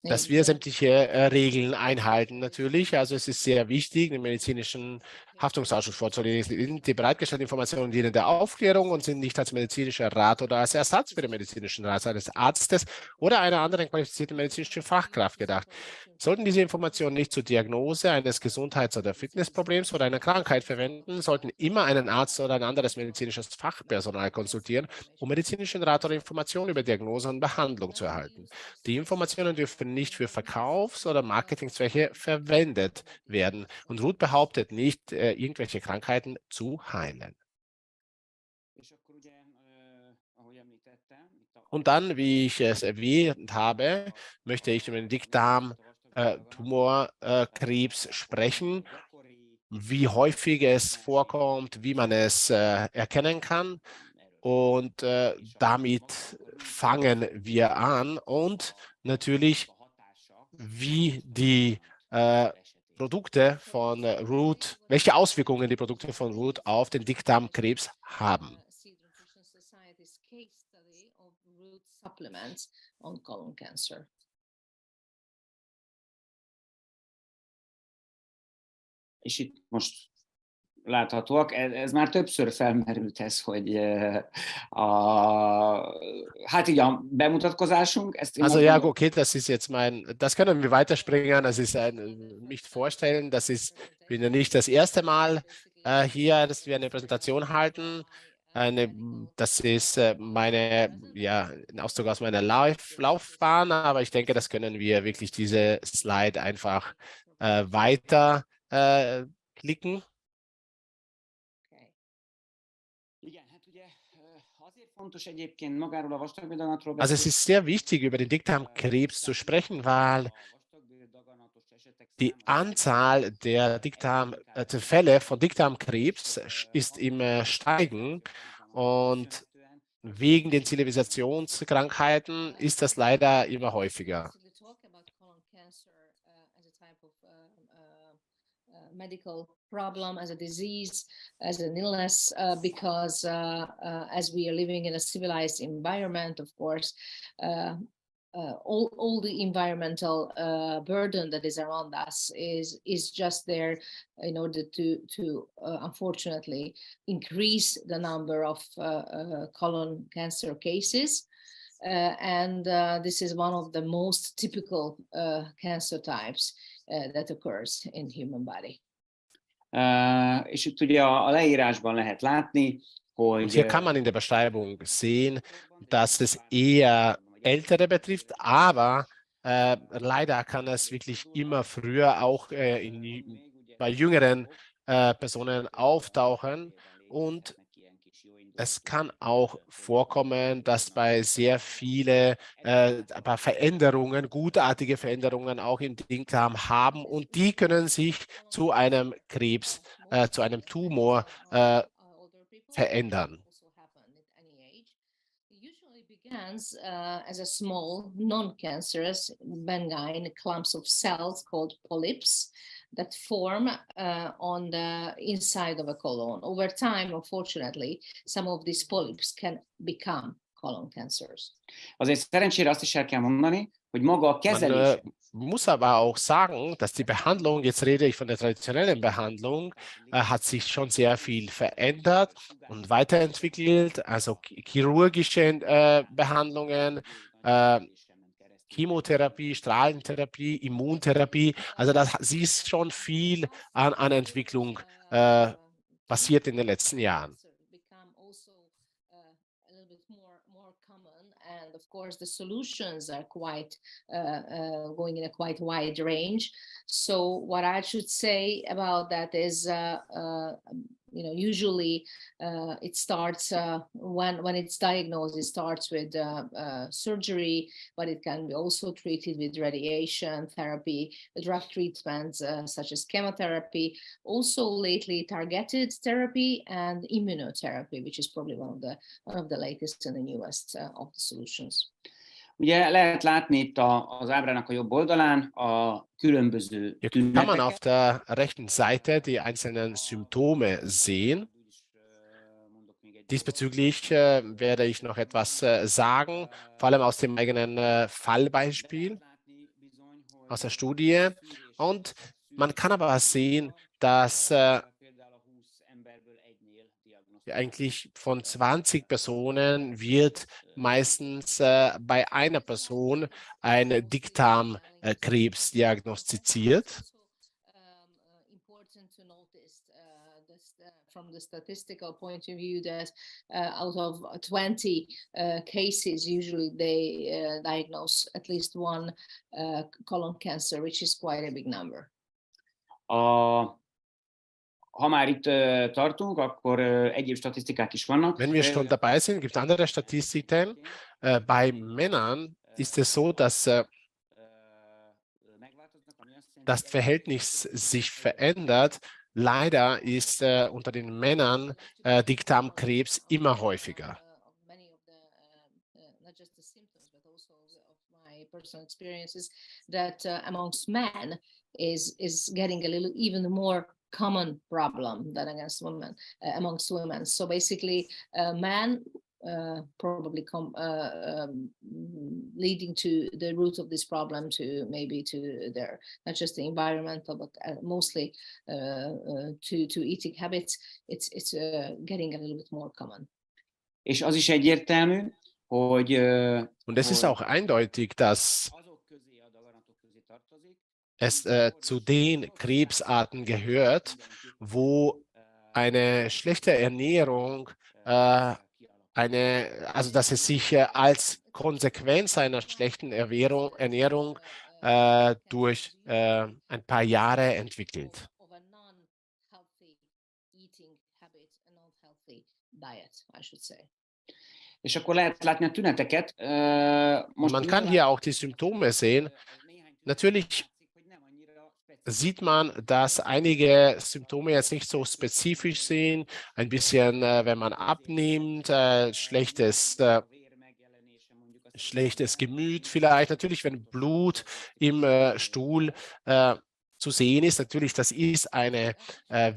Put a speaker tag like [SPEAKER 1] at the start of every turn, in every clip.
[SPEAKER 1] dass wir sämtliche Regeln einhalten natürlich. Also es ist sehr wichtig, den medizinischen Haftungsausschuss vorzulegen. Die bereitgestellten Informationen dienen der Aufklärung und sind nicht als medizinischer Rat oder als Ersatz für den medizinischen Rat eines Arztes oder einer anderen qualifizierten medizinischen Fachkraft gedacht. Sollten diese Informationen nicht zur Diagnose eines Gesundheits- oder Fitnessproblems oder einer Krankheit verwenden, sollten immer einen Arzt oder ein anderes medizinisches Fachpersonal konsultieren, um medizinischen Rat oder Informationen über Diagnose und Behandlung zu erhalten. Die Informationen dürfen nicht für Verkaufs- oder Marketingzwecke verwendet werden. Und ROOT behauptet nicht, irgendwelche Krankheiten zu heilen. Und dann, wie ich es erwähnt habe, möchte ich über den Dickdarm-Tumorkrebs sprechen, wie häufig es vorkommt, wie man es erkennen kann. Und damit fangen wir an und natürlich, wie die Produkte von ROOT, welche Auswirkungen die Produkte von ROOT auf den Dickdarmkrebs haben.
[SPEAKER 2] És itt most láthatóak, ez már többször felmerült ez, hogy hát így a bemutatkozásunk, ezt én
[SPEAKER 1] Also ja, okay, das ist jetzt das können wir weiterspringen, das ist nicht vorstellen, bin ja nicht das erste Mal hier, dass wir eine Präsentation halten. Das ist ein Auszug aus meiner Laufbahn, aber ich denke, das können wir wirklich diese Slide einfach weiter klicken. Also es ist sehr wichtig, über den Dickdarmkrebs zu sprechen, weil die Anzahl der Fälle von Dickdarmkrebs ist im Steigen und wegen den Zivilisationskrankheiten ist das leider immer häufiger.
[SPEAKER 3] Medical problem, as a disease, as an illness, because as we are living in a civilized environment, of course, all the environmental burden that is around us is just there in order to unfortunately increase the number of colon cancer cases. And this is one of the most typical cancer types that occurs in human body.
[SPEAKER 2] És itt ugye a leírásban lehet látni, hogy...
[SPEAKER 1] Und hier kann man in der Beschreibung sehen, dass es eher Ältere betrifft, aber leider kann es wirklich immer früher auch bei jüngeren Personen auftauchen. Und es kann auch vorkommen, dass bei sehr vielen Veränderungen, gutartige Veränderungen auch im Dickdarm haben und die können sich zu einem Krebs, zu einem Tumor verändern.
[SPEAKER 3] Begins as a small, non-cancerous, benign clumps of cells called polyps that form on the inside of a colon. Over time, unfortunately, some of these polyps can become colon cancers.
[SPEAKER 2] Azért szerencsére azt is el kell mondani, hogy maga a kezelés.
[SPEAKER 1] Man muss aber auch sagen, dass die Behandlung, jetzt rede ich von der traditionellen Behandlung, hat sich schon sehr viel verändert und weiterentwickelt. Also chirurgische Behandlungen, Chemotherapie, Strahlentherapie, Immuntherapie. Also das ist schon viel an Entwicklung passiert in den letzten Jahren.
[SPEAKER 3] And of course, the solutions are quite going in a quite wide range. So what I should say about that is, usually it starts when it's diagnosed, it starts with surgery, but it can be also treated with radiation therapy, drug treatments such as chemotherapy, also lately targeted therapy and immunotherapy, which is probably one of the latest and the newest of the solutions.
[SPEAKER 2] Ugye lehet látni itt az ábrának a jobb oldalán a különböző
[SPEAKER 1] tüneteket. Kann man auf der rechten Seite die einzelnen Symptome sehen. Diesbezüglich werde ich noch etwas sagen, vor allem aus dem eigenen Fallbeispiel. aus der Studie. Und man kann aber sehen, dass eigentlich von 20 Personen wird meistens bei einer Person ein Dickdarmkrebs diagnostiziert.
[SPEAKER 3] Important to notice from the statistical point of view that out of 20 cases, usually they diagnose at least one colon cancer, which is quite a big number.
[SPEAKER 2] Ha már itt tartunk, akkor egyéb statisztikák is vannak.
[SPEAKER 1] Wenn wir schon dabei sind, gibt es andere Statistiken. Bei Männern ist es so, dass das Verhältnis sich verändert. Leider ist unter den Männern Dickdarmkrebs immer häufiger.
[SPEAKER 3] Not just the symptoms, but also of my personal experiences that amongst men is getting a little even more common problem than against women amongst women. So basically, men probably leading to the root of this problem to maybe to their not just the environmental but mostly to eating habits. It's getting a little bit more common.
[SPEAKER 2] És az is egyértelmű, hogy
[SPEAKER 1] Und es ist auch eindeutig, dass es zu den Krebsarten gehört, wo eine schlechte Ernährung also dass es sich als Konsequenz einer schlechten Ernährung durch ein paar Jahre entwickelt.
[SPEAKER 2] És akkor lehet látni a tüneteket.
[SPEAKER 1] Man kann hier auch die Symptome sehen. Natürlich sieht man, dass einige Symptome jetzt nicht so spezifisch sind. Ein bisschen, wenn man abnimmt, schlechtes Gemüt vielleicht. Natürlich, wenn Blut im Stuhl zu sehen ist. Natürlich, das ist eine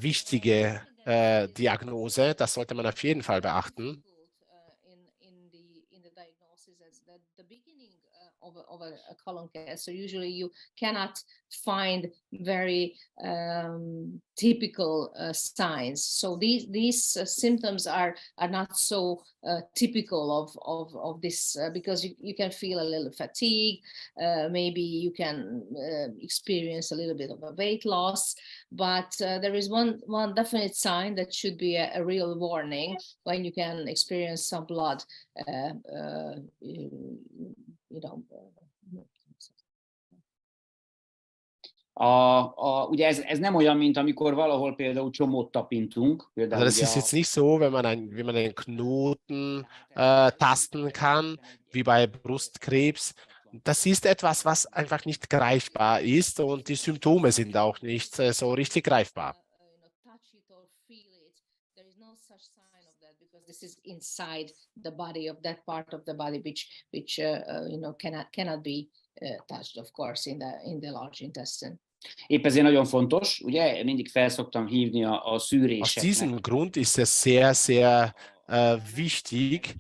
[SPEAKER 1] wichtige Diagnose. Das sollte man auf jeden Fall beachten.
[SPEAKER 3] Of a colon cancer, usually you cannot find very typical signs. So these symptoms are not so typical of this because you can feel a little fatigue, maybe you can experience a little bit of a weight loss, but there is one definite sign that should be a real warning when you can experience some blood.
[SPEAKER 2] Ugye ez nem olyan, mint amikor valahol például csomót tapintunk.
[SPEAKER 1] Also das ist jetzt nicht so, wenn man einen Knoten tasten kann, wie bei Brustkrebs. Das ist etwas, was einfach nicht greifbar ist und die Symptome sind auch nicht so richtig greifbar.
[SPEAKER 3] This is inside the body of that part of the body which cannot be touched, of course, in the large intestine.
[SPEAKER 2] Épp ezért nagyon fontos, ugye, mindig felszoktam hívni a
[SPEAKER 1] Aus
[SPEAKER 2] szűréseknek.
[SPEAKER 1] diesem Grund ist es sehr, sehr wichtig,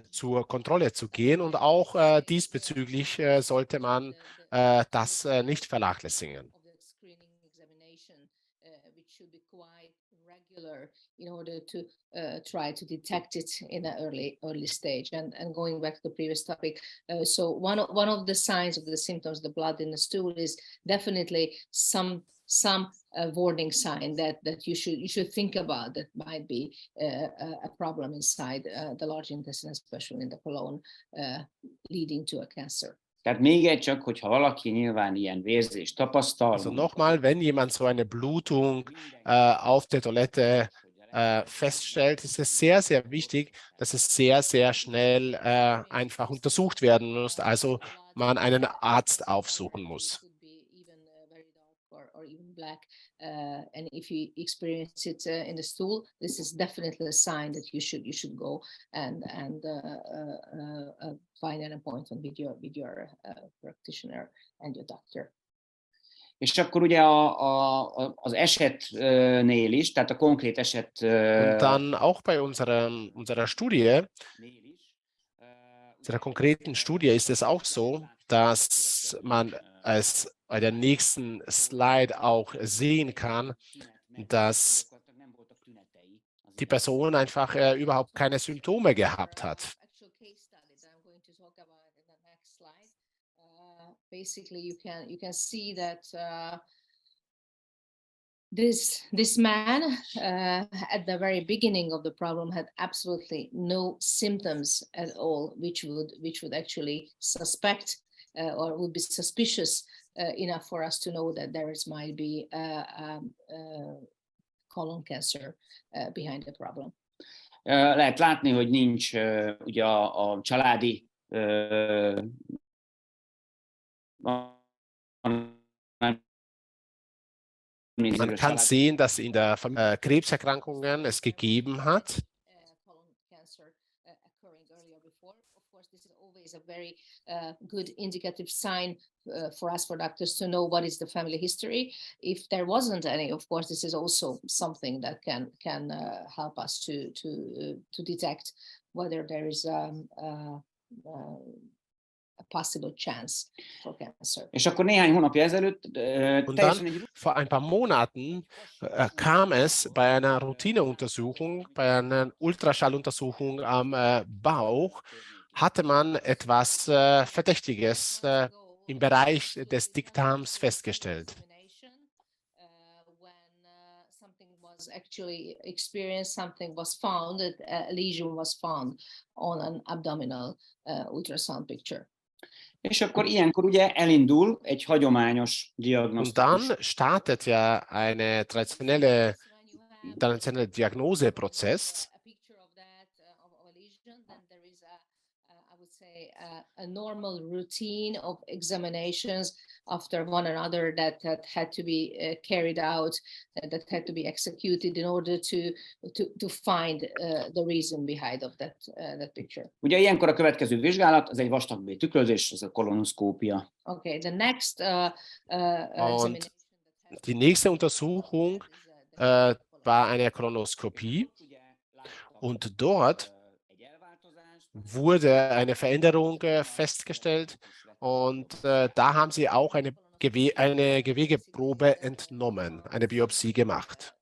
[SPEAKER 1] zur Kontrolle zu gehen und auch diesbezüglich sollte man das nicht vernachlässigen.
[SPEAKER 3] In order to try to detect it in an early stage. And going back to the previous topic, so one of the signs of the symptoms, the blood in the stool, is definitely some warning sign that you should think about that might be a problem inside the large intestine, especially in the colon, leading to a cancer.
[SPEAKER 2] Tehát még egy csak, hogyha valaki nyilván ilyen vérzést tapasztal.
[SPEAKER 1] Also nochmal, wenn jemand so eine Blutung auf der Toilette feststellt, ist es sehr, sehr wichtig, dass es sehr, sehr schnell einfach untersucht werden muss, also man einen Arzt aufsuchen muss.
[SPEAKER 3] And if you experience it in the stool, this is definitely a sign that you should go and find an appointment with your practitioner and your doctor.
[SPEAKER 2] És akkor ugye az esetnél is, tehát a konkrét eset.
[SPEAKER 1] Und dann auch bei unserer Studie, unserer konkreten Studie ist es auch so, dass man es bei der nächsten Slide auch sehen kann, dass die Person einfach überhaupt keine Symptome gehabt hat.
[SPEAKER 3] Basically, you can see that this man at the very beginning of the problem had absolutely no symptoms at all, which would actually suspect or would be suspicious enough for us to know that might be colon cancer behind the problem.
[SPEAKER 2] Lehet látni, hogy nincs ugye a családi
[SPEAKER 1] Man kann sehen, dass in der Krebserkrankungen es gegeben hat.
[SPEAKER 3] This is always a very good indicative sign for us, for doctors, to know what is the family history. If there wasn't any, of course, this is also something that can help us to detect whether there is a possible chance for cancer.
[SPEAKER 2] És akkor néhány hónapja ezelőtt
[SPEAKER 1] Und dann, vor ein paar Monaten, kam es bei einer Routineuntersuchung, bei einer Ultraschalluntersuchung am Bauch, hatte man etwas Verdächtiges im Bereich des Dickdarms festgestellt.
[SPEAKER 3] Actually experienced, something was found, a lesion was found on an abdominal ultrasound picture.
[SPEAKER 2] És akkor ilyenkor ugye elindul egy hagyományos
[SPEAKER 1] Und
[SPEAKER 2] diagnosztikus.
[SPEAKER 1] dann startet ja eine traditionelle Diagnoseprozess.
[SPEAKER 3] A normal routine of examinations after one another that had to be carried out, that had to be executed in order to find the reason behind of that picture.
[SPEAKER 2] Ugye ilyenkor a következő vizsgálat, az egy vastagbél tükrözés, ez a kolonoszkópia.
[SPEAKER 3] Okay, the next
[SPEAKER 1] Und die nächste Untersuchung war eine Kolonoskopie. Und dort wurde eine Veränderung festgestellt und da haben sie auch eine Gewebeprobe entnommen, eine Biopsie gemacht.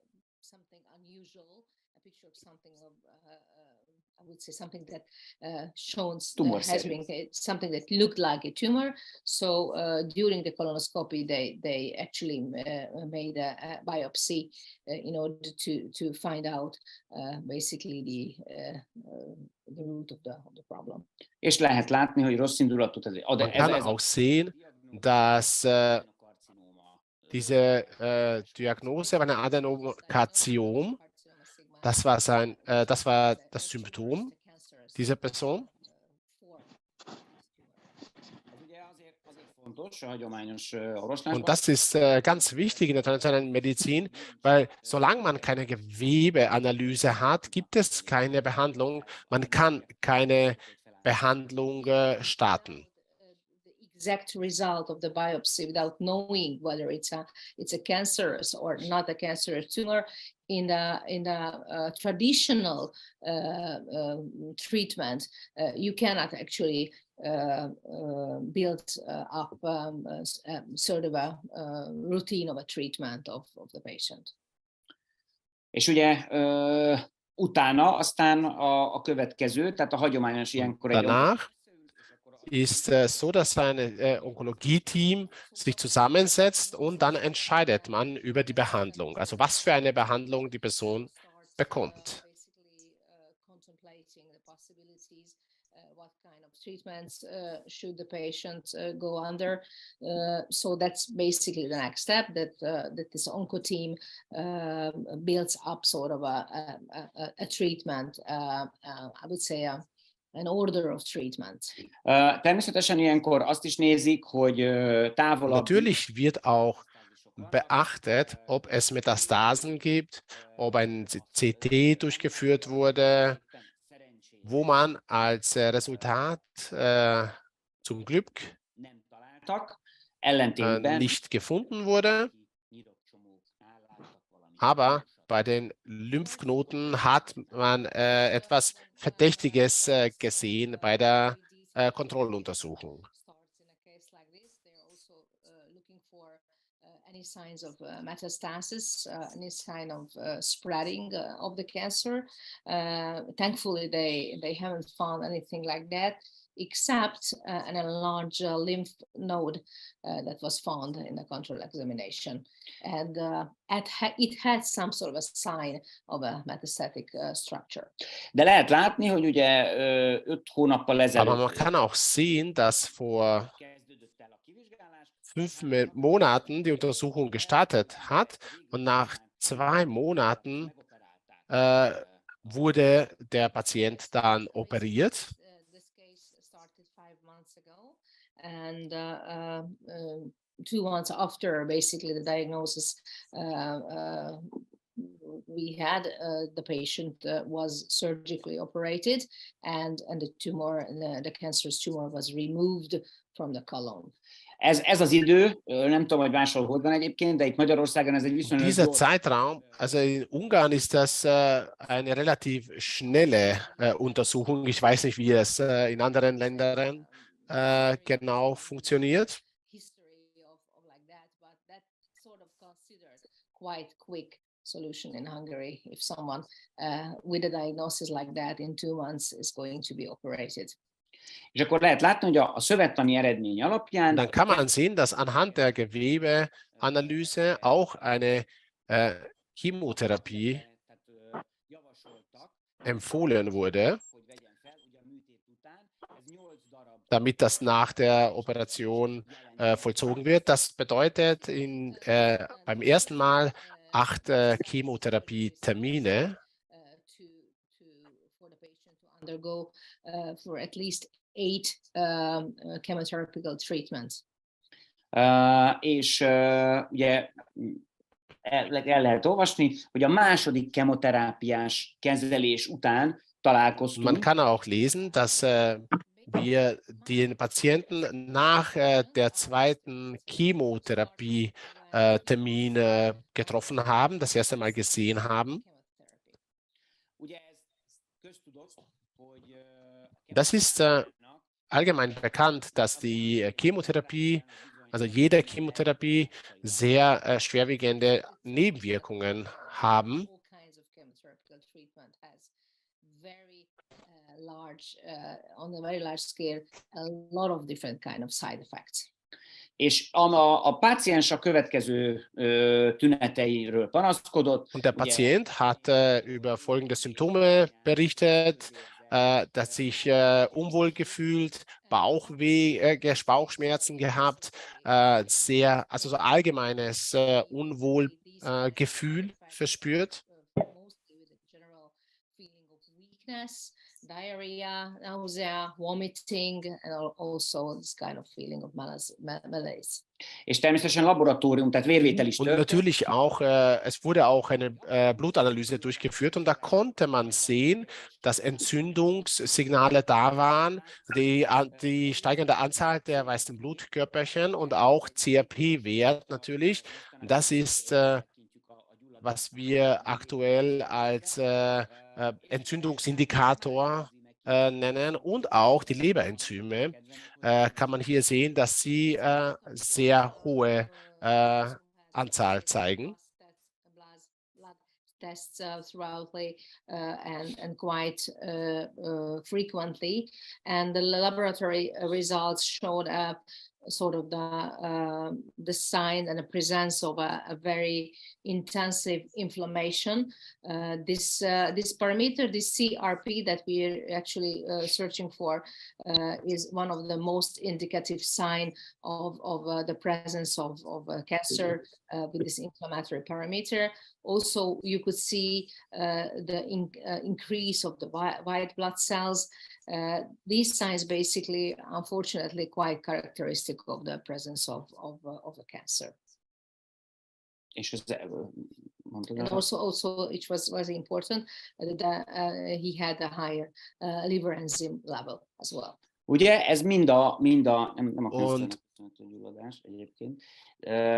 [SPEAKER 3] I would say something that shows something that looked like a tumor. So during the colonoscopy, they actually made a biopsy in order to find out basically the root of the problem.
[SPEAKER 2] És lehet látni, hogy rossz indulatú.
[SPEAKER 1] Man kann auch sehen, dass diese Diagnose war eine Adenokarzinom. Das war das Symptom dieser Person. Und das ist ganz wichtig in der traditionellen Medizin, weil solange man keine Gewebeanalyse hat, gibt es keine Behandlung. Man kann keine Behandlung starten.
[SPEAKER 3] Exact result of the biopsy without knowing whether it's a cancerous or not a cancerous tumor. In the traditional treatment, you cannot actually build up sort of a routine of a treatment of the patient.
[SPEAKER 2] És ugye utána aztán a következő, tehát a hagyományos ilyenkor egy
[SPEAKER 1] Danach ist so, dass ein Onkologie-Team sich zusammensetzt und dann entscheidet man über die Behandlung, also was für eine Behandlung die Person bekommt. What kind of treatments should the patient go under? So that's basically the next step, that this onco team builds up sort of a treatment, I would say an order of treatment.
[SPEAKER 2] Természetesen ilyenkor azt is nézik, hogy távolabb.
[SPEAKER 1] Natürlich wird auch beachtet, ob es Metastasen gibt, ob ein CT durchgeführt wurde, wo man als Resultat zum Glück nicht gefunden wurde. Aber bei den Lymphknoten hat man etwas Verdächtiges gesehen bei der Kontrolluntersuchung.
[SPEAKER 3] any signs of metastasis, any sign of spreading of the cancer. Thankfully, they haven't found anything like that, except an enlarged lymph node that was found in the control examination. And it had some sort of a sign of a metastatic structure.
[SPEAKER 2] De lehet látni, hogy ugye 5 hónappal
[SPEAKER 1] Aber
[SPEAKER 2] ezelőtt
[SPEAKER 1] man kann auch sehen, dass vor
[SPEAKER 2] kezdődött el a kivizsgálás.
[SPEAKER 1] 5 Monaten die Untersuchung gestartet hat und nach 2 Monaten wurde der Patient dann operiert.
[SPEAKER 3] This case started 5 months ago, and 2 months after basically the diagnosis we had, the patient was surgically operated, and the tumor, the cancerous tumor was removed from the colon.
[SPEAKER 2] Ez az idő, nem tudom, hogy máshol hogy van egyébként, de itt Magyarországon ez egy viszonylag
[SPEAKER 1] Dieser
[SPEAKER 2] gyors.
[SPEAKER 1] Zeitraum, also in Ungarn ist das eine relativ schnelle Untersuchung. Ich weiß nicht, wie es in anderen Ländern genau funktioniert.
[SPEAKER 3] History of like that, but that sort of considered quite quick solution in Hungary if someone with a diagnosis like that in 2 months is going to be operated.
[SPEAKER 2] És akkor lehet látni, hogy a szövettani eredmény alapján
[SPEAKER 1] Dann kann man sehen, dass anhand der Gewebeanalyse auch eine Chemotherapie
[SPEAKER 2] javasoltak,
[SPEAKER 1] empfohlen wurde,
[SPEAKER 2] hogy vegyen fel, ugye a műtét után, ez 8 darab
[SPEAKER 1] damit das nach der Operation vollzogen wird. Das bedeutet beim ersten Mal 8 Chemotherapie-Termine.
[SPEAKER 3] For the patient to undergo for at least 8 chemotherapical treatments.
[SPEAKER 2] És ugye el lehet olvasni, hogy a második kemoterápiás kezelés után találkoztunk.
[SPEAKER 1] Man kann auch lesen, dass wir den Patienten nach der zweiten Chemotherapie-Termin getroffen haben, das erste Mal gesehen haben.
[SPEAKER 2] Ugye ez köztudott, hogy
[SPEAKER 1] Das ist allgemein bekannt, dass die Chemotherapie, also jede Chemotherapie, sehr schwerwiegende Nebenwirkungen haben.
[SPEAKER 3] All kinds of chemotherapical treatment has very large, on a very large scale, a lot of different kind of side effects.
[SPEAKER 2] És a páciens a következő tüneteiről panaszkodott.
[SPEAKER 1] Und der Patient hat über folgende Symptome berichtet, dass sich unwohl gefühlt, Bauchschmerzen gehabt, also so allgemeines Unwohlgefühl verspürt.
[SPEAKER 3] Mostly with a general feeling of weakness, diarrhea, nausea, vomiting, and also this kind of feeling of malaise.
[SPEAKER 2] És természetesen laboratórium, tehát vérvétel is
[SPEAKER 1] Und
[SPEAKER 2] történt.
[SPEAKER 1] natürlich auch, es wurde auch eine Blutanalyse durchgeführt und da konnte man sehen, dass Entzündungssignale da waren, die steigende Anzahl der weißen Blutkörperchen und auch CRP-Wert natürlich. Das ist, was wir aktuell als Entzündungsindikator nennen, und auch die Leberenzyme. Kann man hier sehen, dass sie sehr hohe Anzahl zeigen.
[SPEAKER 3] Blood tests throughoutly and quite frequently, and the laboratory results showed sort of the sign and the presence of a very intensive inflammation. This parameter, this CRP that we are actually searching for, is one of the most indicative sign of the presence of cancer with this inflammatory parameter. Also, you could see the increase of the white blood cells. These signs basically, unfortunately, quite characteristic of the presence of the cancer.
[SPEAKER 2] És ez,
[SPEAKER 3] And also it was very important that he had a higher liver enzyme level as well.
[SPEAKER 2] ugye ez mind a nem a
[SPEAKER 1] Und-
[SPEAKER 2] gyulladás egyébként,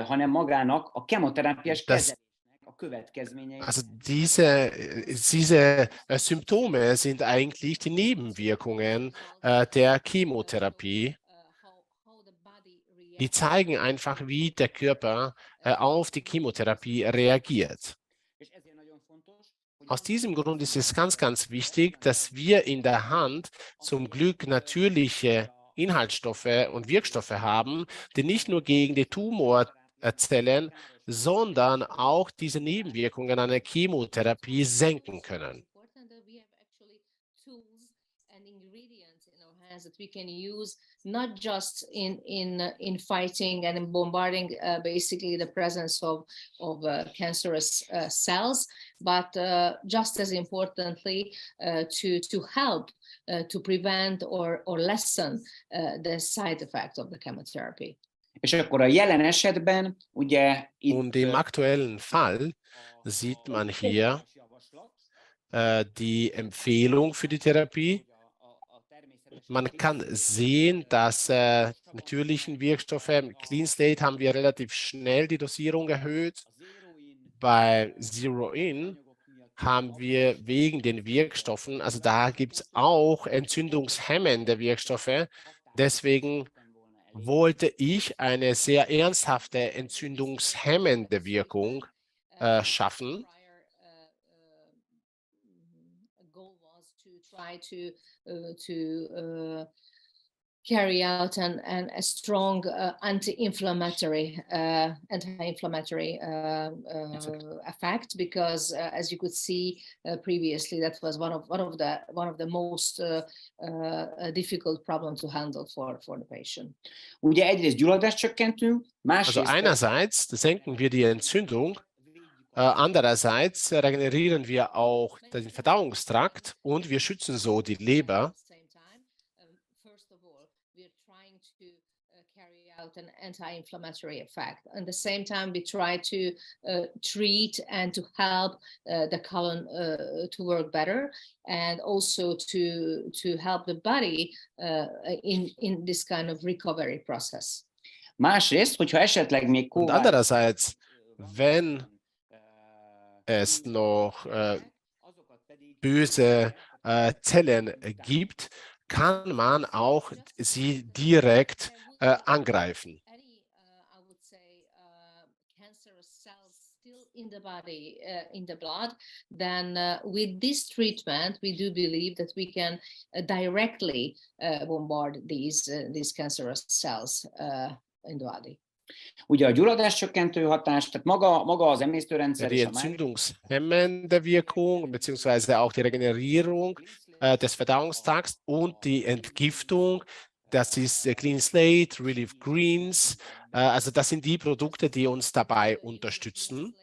[SPEAKER 2] hanem magának a kemoterápiás kezelésnek a következményei.
[SPEAKER 1] Also diese Symptome sind eigentlich die Nebenwirkungen der Chemotherapie. Die zeigen einfach, wie der Körper auf die Chemotherapie reagiert. Aus diesem Grund ist es ganz, ganz wichtig, dass wir in der Hand zum Glück natürliche Inhaltsstoffe und Wirkstoffe haben, die nicht nur gegen die Tumorzellen, sondern auch diese Nebenwirkungen einer Chemotherapie senken können.
[SPEAKER 3] That we can use not just in fighting and in bombarding basically the presence of cancerous cells, but just as importantly to help to prevent or lessen the side effect of the chemotherapy.
[SPEAKER 2] És akkor a jelen esetben ugye itt
[SPEAKER 1] Und im aktuellen Fall sieht man hier die Empfehlung für die Therapie. Man kann sehen, dass natürlichen Wirkstoffe, im Clean Slate haben wir relativ schnell die Dosierung erhöht. Bei Zero In haben wir wegen den Wirkstoffen, also da gibt es auch entzündungshemmende Wirkstoffe. Deswegen wollte ich eine sehr ernsthafte entzündungshemmende Wirkung schaffen.
[SPEAKER 3] Carry out a strong anti-inflammatory effect, because as you could see previously, that was one of the most difficult problems to handle for the patient.
[SPEAKER 2] Ugye egyrészt gyulladáscsökkentő,
[SPEAKER 1] Also
[SPEAKER 2] másrészt
[SPEAKER 1] einerseits senken wir die Entzündung, andererseits regenerieren wir auch den Verdauungstrakt und wir schützen so die Leber.
[SPEAKER 3] Out an anti-inflammatory effect. At the same time, we try to treat and to help the colon to work better, and also to help the body in this kind of recovery process.
[SPEAKER 2] Másrészt, hogyha esetleg még
[SPEAKER 1] Und andererseits, wenn es noch böse Zellen gibt, kann man auch sie direkt angreifen.
[SPEAKER 3] In the body, in the blood, then with this treatment, we do believe that we can directly bombard these cancerous cells in the body.
[SPEAKER 2] Ugye a gyulladáscsökkentő hatás, tehát maga az emésztőrendszer
[SPEAKER 1] Die entzündungshemmende Wirkung, beziehungsweise auch die Regenerierung des Verdauungstrakts und die Entgiftung, das ist Clean Slate, Relief Greens, also das sind die Produkte, die uns dabei unterstützen.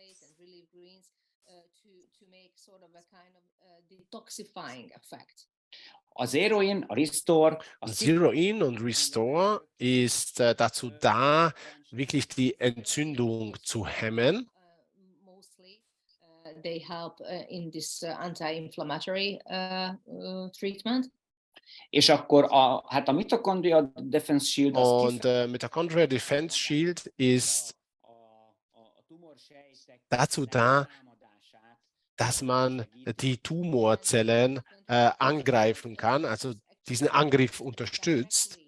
[SPEAKER 2] Zero In, Restore.
[SPEAKER 1] Zero In und Restore ist dazu da, wirklich die Entzündung zu hemmen.
[SPEAKER 3] They help in this anti-inflammatory treatment.
[SPEAKER 2] És akkor a Mitochondria Defense Shield.
[SPEAKER 1] Und Mitochondria Defense Shield ist dazu da, dass man die Tumorzellen angreifen kann, also diesen Angriff unterstützt.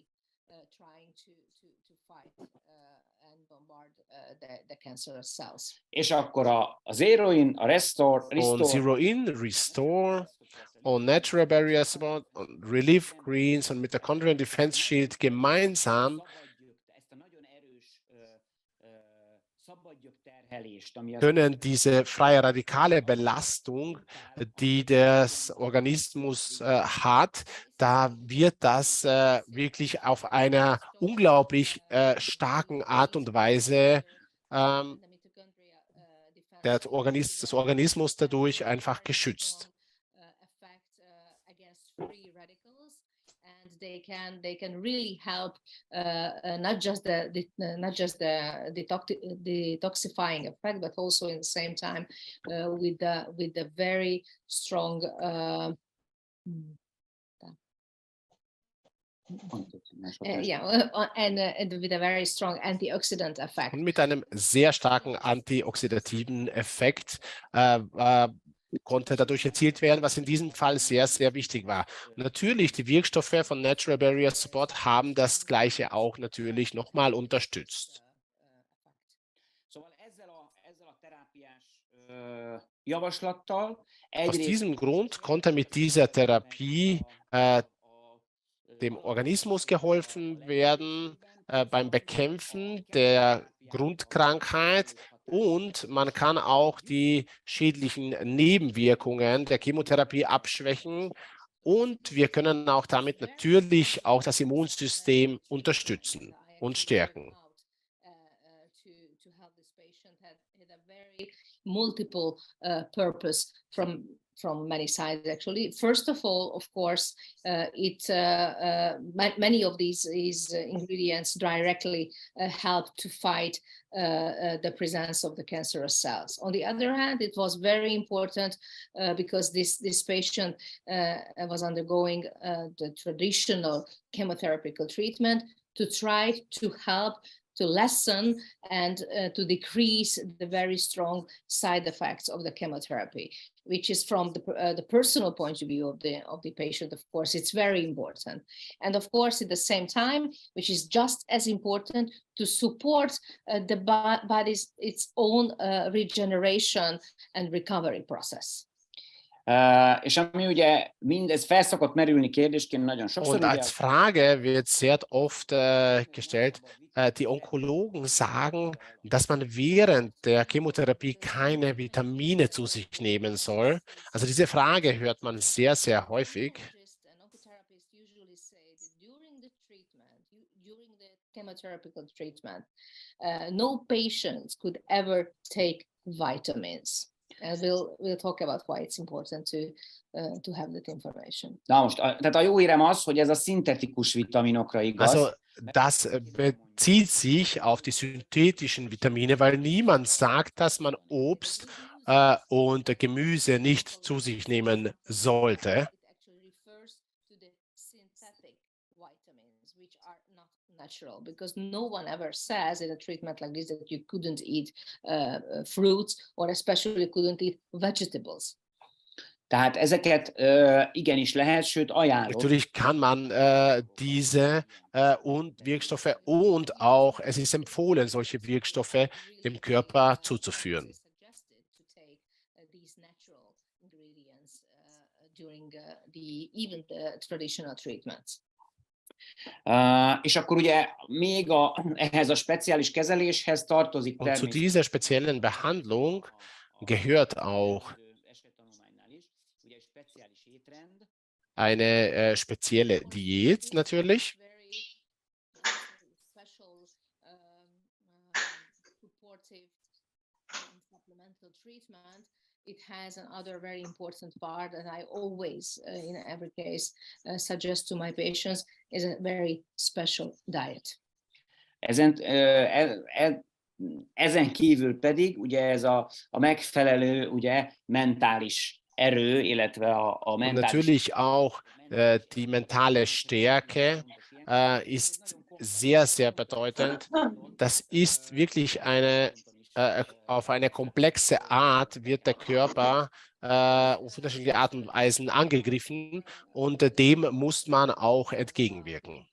[SPEAKER 2] És akkor a Zero In, a Restore.
[SPEAKER 1] Und Zero In, Restore und Natural Barrier Support und Relief Greens und Mitochondrial Defense Shield gemeinsam können diese freie radikale Belastung, die der Organismus hat, da wird das wirklich auf einer unglaublich starken Art und Weise des Organismus dadurch einfach geschützt.
[SPEAKER 3] They can really help not just the detoxifying effect, but also in the same time with the very strong and with a very strong antioxidant effect.
[SPEAKER 1] Und mit einem sehr starken antioxidativen Effekt konnte dadurch erzielt werden, was in diesem Fall sehr, sehr wichtig war. Natürlich, die Wirkstoffe von Natural Barrier Support haben das Gleiche auch natürlich nochmal unterstützt. Aus diesem Grund konnte mit dieser Therapie dem Organismus geholfen werden beim Bekämpfen der Grundkrankheit und man kann auch die schädlichen Nebenwirkungen der Chemotherapie abschwächen und wir können auch damit natürlich auch das Immunsystem unterstützen und stärken.
[SPEAKER 3] Multiple purpose from many sides actually. First of all, of course, many of these ingredients directly help to fight the presence of the cancerous cells. On the other hand, it was very important because this patient was undergoing the traditional chemotherapical treatment to try to help to lessen and to decrease the very strong side effects of the chemotherapy, which is from the personal point of view of the patient, of course, it's very important. And of course, at the same time, which is just as important, to support the body's its own regeneration and recovery process.
[SPEAKER 2] És ami ugye mindez felszokott merülni kérdésként nagyon sokszor.
[SPEAKER 1] Und als Frage wird sehr oft gestellt, die Onkologen sagen, dass man während der Chemotherapie keine Vitamine zu sich nehmen soll. Also diese Frage hört man sehr, sehr häufig.
[SPEAKER 3] Chemotherapical treatment, no patients could ever take vitamins. And we'll talk about why it's important to have that information.
[SPEAKER 2] Na most, tehát a jó hírem az, hogy ez a szintetikus vitaminokra igaz.
[SPEAKER 1] Also das bezieht sich auf die synthetischen Vitamine, weil niemand sagt, dass man Obst und Gemüse nicht zu sich nehmen sollte.
[SPEAKER 3] Natural, because no one ever says in a treatment like this that you couldn't eat fruits or especially couldn't eat vegetables.
[SPEAKER 2] Tehát ezeket igenis lehet, sőt ajánlott.
[SPEAKER 1] Natürlich kann man diese und Wirkstoffe und auch, es ist empfohlen, solche Wirkstoffe dem Körper zuzuführen.
[SPEAKER 3] During even the traditional treatments.
[SPEAKER 2] És akkor ugye még ehhez a speciális kezeléshez tartozik
[SPEAKER 1] Und zu dieser speziellen Behandlung gehört auch eine spezielle Diät natürlich.
[SPEAKER 3] It has another very important part that I always, in every case, suggest to my patients is a very special diet.
[SPEAKER 2] Ezen kívül pedig ugye ez a megfelelő ugye mentális erő, illetve a mentális...
[SPEAKER 1] Und natürlich auch die mentale Stärke ist sehr, sehr bedeutend. Das ist wirklich auf eine komplexe Art wird der Körper auf unterschiedliche Art und Weisen angegriffen und dem muss man auch entgegenwirken.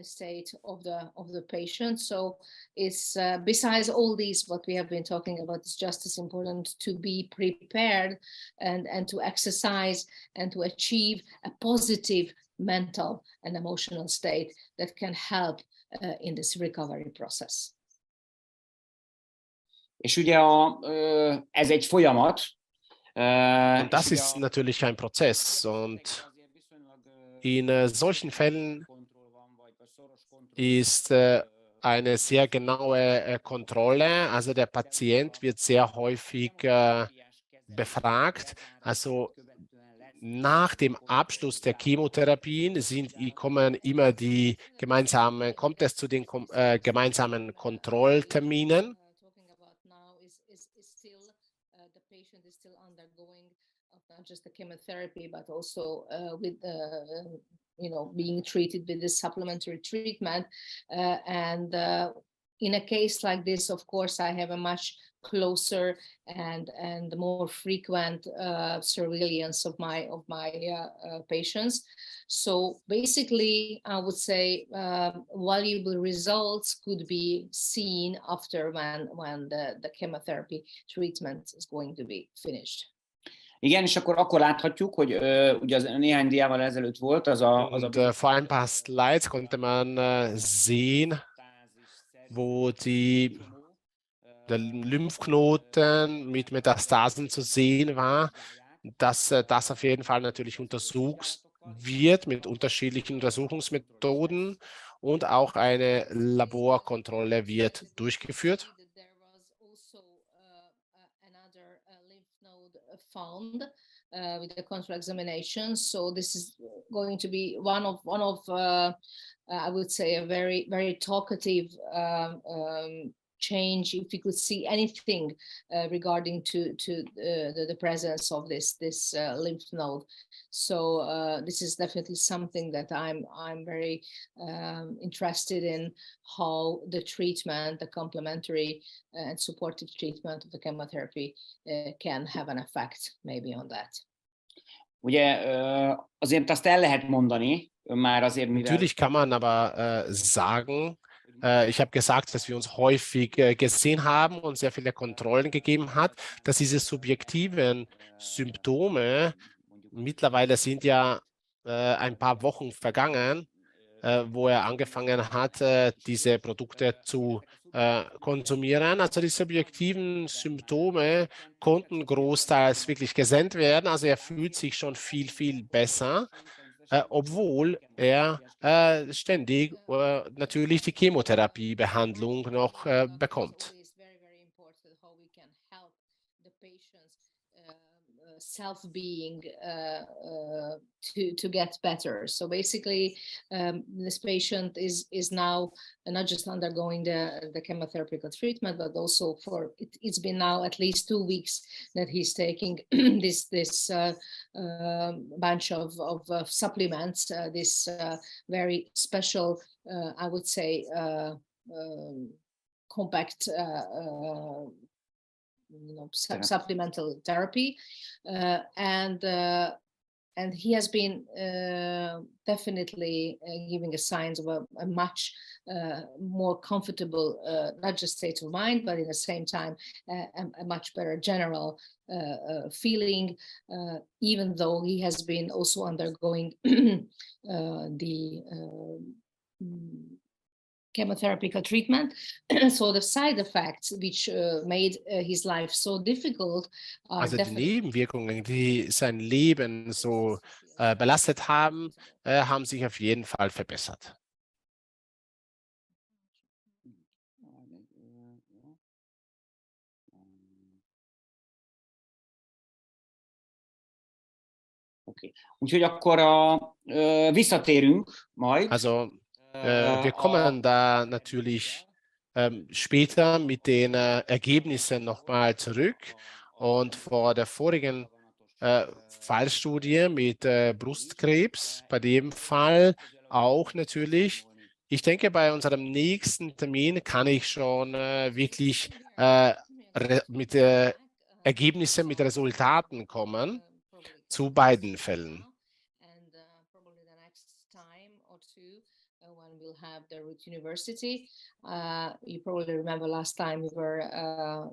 [SPEAKER 3] State of the patient. So it's besides all these what we have been talking about, it's just as important to be prepared and to exercise and to achieve a positive mental and emotional state that can help in this recovery process.
[SPEAKER 2] És ugye ez egy folyamat.
[SPEAKER 1] Und das ist natürlich ein Prozess und in solchen Fällen ist eine sehr genaue Kontrolle. Also der Patient wird sehr häufig befragt. Also nach dem Abschluss der Chemotherapien kommt es zu den gemeinsamen Kontrollterminen. Not just the chemotherapy, but also with
[SPEAKER 3] being treated with this supplementary treatment, and in a case like this, of course, I have a much closer and more frequent surveillance of my patients. So basically, I would say valuable results could be seen after when the chemotherapy treatment is going to be finished.
[SPEAKER 2] Igen, és akkor láthatjuk, hogy ugye az néhány diával ezelőtt volt az a
[SPEAKER 1] Und vor ein paar Slides konnte man sehen, wo der Lymphknoten mit Metastasen zu sehen war, dass das auf jeden Fall natürlich untersucht wird mit unterschiedlichen Untersuchungsmethoden und auch eine Laborkontrolle wird durchgeführt.
[SPEAKER 3] There was also another lymph node found with the control examination. So this is going to be one of I would say a very talkative change, if we could see anything regarding to the presence of this lymph node. So this is definitely something that I'm very interested in, how the treatment, the complementary and supportive treatment of the chemotherapy can have an effect maybe on that.
[SPEAKER 2] Ugye azért azt el lehet mondani, már azért mivel...
[SPEAKER 1] Natürlich kann man aber sagen, ich habe gesagt, dass wir uns häufig gesehen haben und sehr viele Kontrollen gegeben hat, dass diese subjektiven Symptome, mittlerweile sind ja ein paar Wochen vergangen, wo er angefangen hat, diese Produkte zu konsumieren. Also die subjektiven Symptome konnten großteils wirklich gesenkt werden. Also er fühlt sich schon viel besser, obwohl er ständig natürlich die Chemotherapiebehandlung noch bekommt.
[SPEAKER 3] Self-being to get better. So basically, this patient is now not just undergoing the chemotherapeutic treatment, but also it's been now at least 2 weeks that he's taking this bunch of supplements, this very special, I would say, compact supplemental therapy, and he has been definitely giving a signs of a much more comfortable, not just state of mind, but in the same time a much better general feeling, even though he has been also undergoing the chemotherapy treatment. So the side effects which made his life so difficult are
[SPEAKER 1] also die Nebenwirkungen, die sein Leben so belastet haben, haben sich auf jeden Fall verbessert.
[SPEAKER 2] Okay. Úgyhogy akkor visszatérünk majd.
[SPEAKER 1] Also wir kommen da natürlich später mit den Ergebnissen nochmal zurück. Und vor der vorigen Fallstudie mit Brustkrebs, bei dem Fall auch natürlich. Ich denke, bei unserem nächsten Termin kann ich schon wirklich mit Ergebnissen, mit Resultaten kommen zu beiden Fällen.
[SPEAKER 3] When we'll have the ROOT University. You probably remember last time we were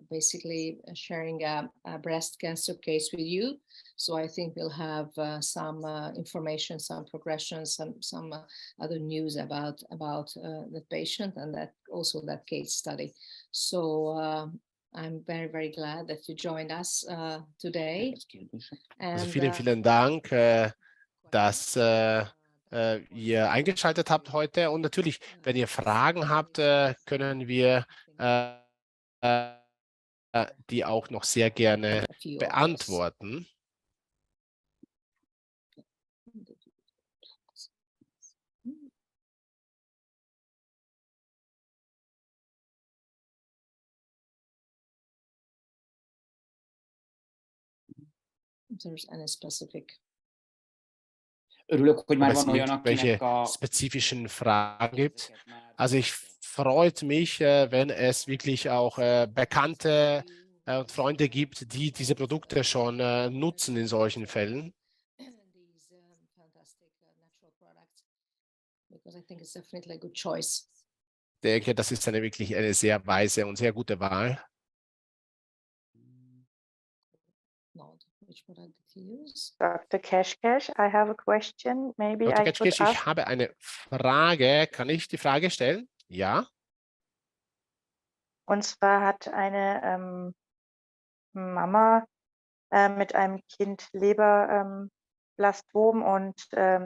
[SPEAKER 3] basically sharing a breast cancer case with you. So I think we'll have some information, some progression, some other news about the patient and that case study. So I'm very glad that you joined us today.
[SPEAKER 1] Also vielen Dank, dass ihr eingeschaltet habt heute. Und natürlich, wenn ihr Fragen habt, können wir die auch noch sehr gerne beantworten.
[SPEAKER 3] If there's any specific.
[SPEAKER 2] Örülök, hogy már van olyan,
[SPEAKER 1] akinek
[SPEAKER 2] a...
[SPEAKER 1] spezifischen Fragen gibt. Also ich freut mich, wenn es wirklich auch Bekannte und Freunde gibt, die diese Produkte schon nutzen in solchen Fällen.
[SPEAKER 3] These fantastic natural products, because I think it's definitely a good choice.
[SPEAKER 1] Ich denke, das ist wirklich eine sehr weise und sehr gute Wahl.
[SPEAKER 3] Not which product did you use?
[SPEAKER 4] Dr. Keshkesh, I have a question. Maybe
[SPEAKER 1] Dr.
[SPEAKER 4] I could
[SPEAKER 1] Ketschkisch,
[SPEAKER 4] ask.
[SPEAKER 1] ich habe eine Frage. Kann ich die Frage stellen? Ja.
[SPEAKER 4] Und zwar hat eine Mama mit einem Kind Leberblastom und